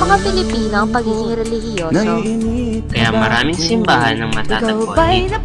mga Pilipino ang pagiging relihiyoso. Kaya maraming simbahan ang matatagpuan dito.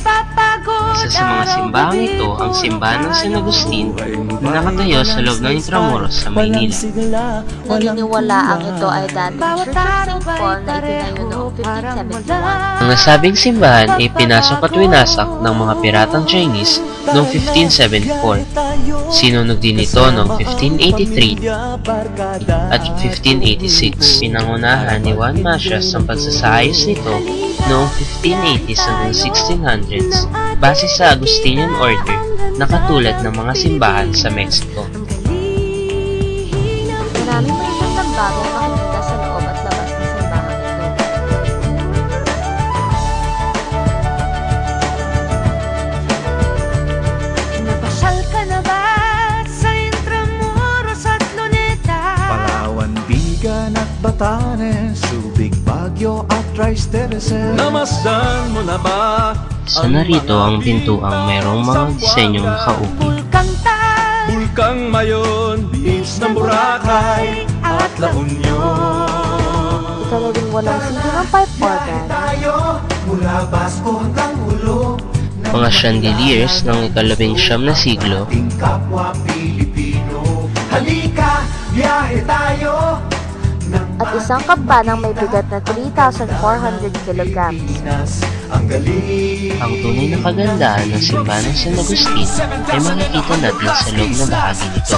Isa sa mga simbahang ito ang simbahan ng San Agustin na nakatayo sa loob ng Intramuros sa Maynila. Naniniwalaang ito ay dating Church of St. Paul na itinayo noong 1571. Ang nasabing simbahan ay pinasok at winasak ng mga piratang Chinese noong 1574. Sinunod din ito noong 1583 at 1586. Pinangunahan ni Juan Macias ang pagsasaayos nito noong 1580s hanggang 1600s base sa Agustinian Order na katulad ng mga simbahan sa Mexico. Maraming magandang bagay makikita sa loob at labas ng simbahan ito. Napasyal ka na ba sa Intramuros at Luneta? Palawan, Bigan at Batanes, Subic, Baguio at Rice Terraces. Namasdan mo na ba? Sa narito ang pintuang mayroong mga disenyong nakaupi. Bulkang Mayon, Beach ng Boracay at La Union. Ikalabing walang silo ng pipe organ. Mula Basco hanggang Ulo. Mga chandeliers ng ika-19 na siglo. Ating kapwa Pilipino. Halika, biyahe tayo. At isang kampanang may bigat na 3,400 kilograms. Ang galing. Ang tunay na kagandahan ng simbahan ng San Agustin ay makikita natin sa loob na bahagi nito.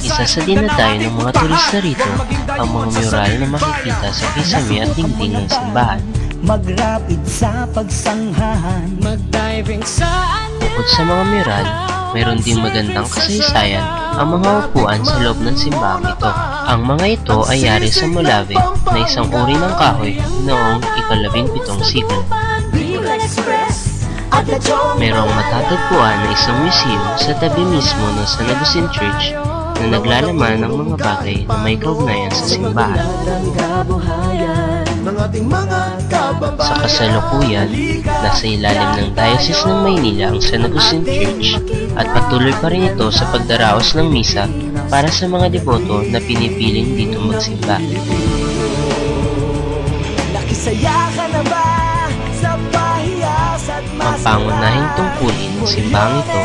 Isa sa dinadayo ng mga turista rito ang mga mural na makikita sa kisame at dingding ng simbahan. Magrapid sa pagsanghahan. Mag-diving sa Bukod sa mga mural, mayroon din magandang kasaysayan ang mga upuan sa loob ng simbahang ito. Ang mga ito ay yari sa Molave na isang uri ng kahoy noong ika-17 siglo. Mayroong matatagpuan na isang museum sa tabi mismo ng San Agustin Church na naglalaman ng mga bagay na may kaugnayan sa simbahan. Sa kasalukuyan, nasa ilalim ng Diocese ng Maynila ang San Agustin Church at patuloy pa rin ito sa pagdaraos ng misa para sa mga deboto na pinipiling dito magsimba. Ang pangunahing tungkulin ng simbahang ito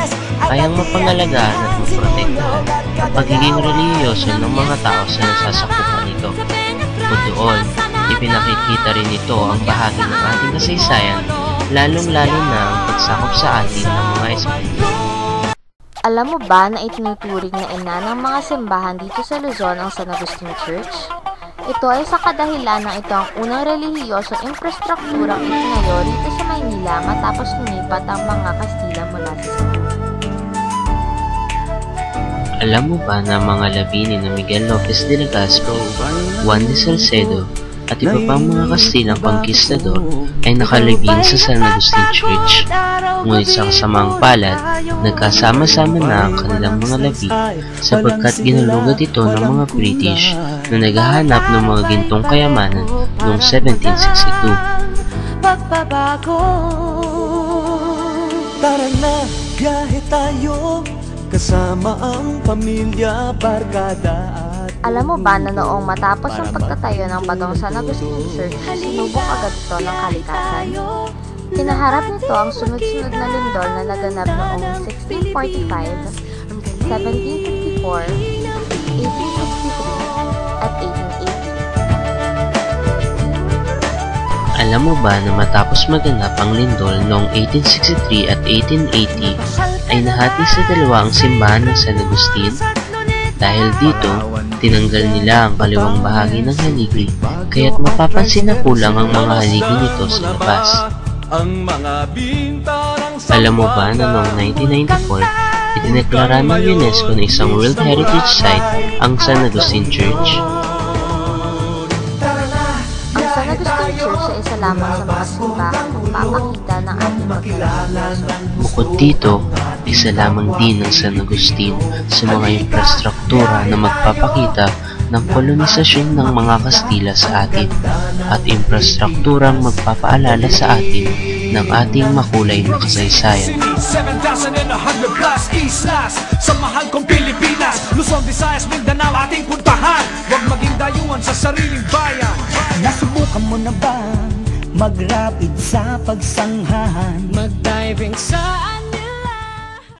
ay ang mapangalagaan at maprotektahan ang pagiging relihiyoso ng mga tao sa nasasakupan nito. Bukod doon, ipinakikita rin ito ang bahagi ng ating kasaysayan, lalong-lalo na ang pagsakop sa atin ng mga espiritu. Alam mo ba na itinuturing na ina ng mga simbahan dito sa Luzon ang San Agustin Church? Ito ay sa kadahilan ng ito ang unang relihiyosong infrastrukturang itinayo rito sa Maynila matapos lumipat ang mga Kastila mula sa Cebu. Alam mo ba na mga labi ni Miguel Lopez de Legazpi, Juan de Salcedo, at iba pang mga Kastilang Conquistador ay nakalibing sa San Agustin Church? Ngunit sa kasamang palad, nagkasama-sama na ang kanilang mga labi sapagkat ginulugad ito ng mga British na naghahanap ng mga gintong kayamanan noong 1762. Pagbabago, tara na, biyahe tayo, kasama ang pamilya, barkada at Alam mo ba na noong matapos ang pagtatayo ng bagong San Agustin Church, sinubok agad ito ng kalikasan? Kinaharap nito ang sunod-sunod na lindol na naganap noong 1645, 1754, 1863, at 1880. Alam mo ba na matapos maganap ang lindol noong 1863 at 1880 ay nahati sa dalawa ang simbahan ng San Agustin? Dahil dito, tinanggal nila ang kaliwang bahagi ng haligi, kaya't mapapansin na kulang ang mga haligi nito sa labas. Alam mo ba na noong 1994, itineklara ng UNESCO na isang World Heritage Site ang San Agustin Church? Ang San Agustin Church ay isa lamang sa mga simbahang magpapakita ng ating pagkakasya. Bukod dito, isa lamang din ang San Agustin sa mga infrastruktura na magpapakita ng kolonisasyon ng mga Kastila sa atin at infrastrukturang magpapaalala sa atin ng ating makulay na kasaysayan. 7,100 plus islas sa mahal kong Pilipinas, Luzon, Visayas, Mindanao ating puntahan. Huwag maging maging dayuhan sa sariling bayan. Nasubukan mo na ba mag-rapid sa pagsanghahan? Mag-diving sa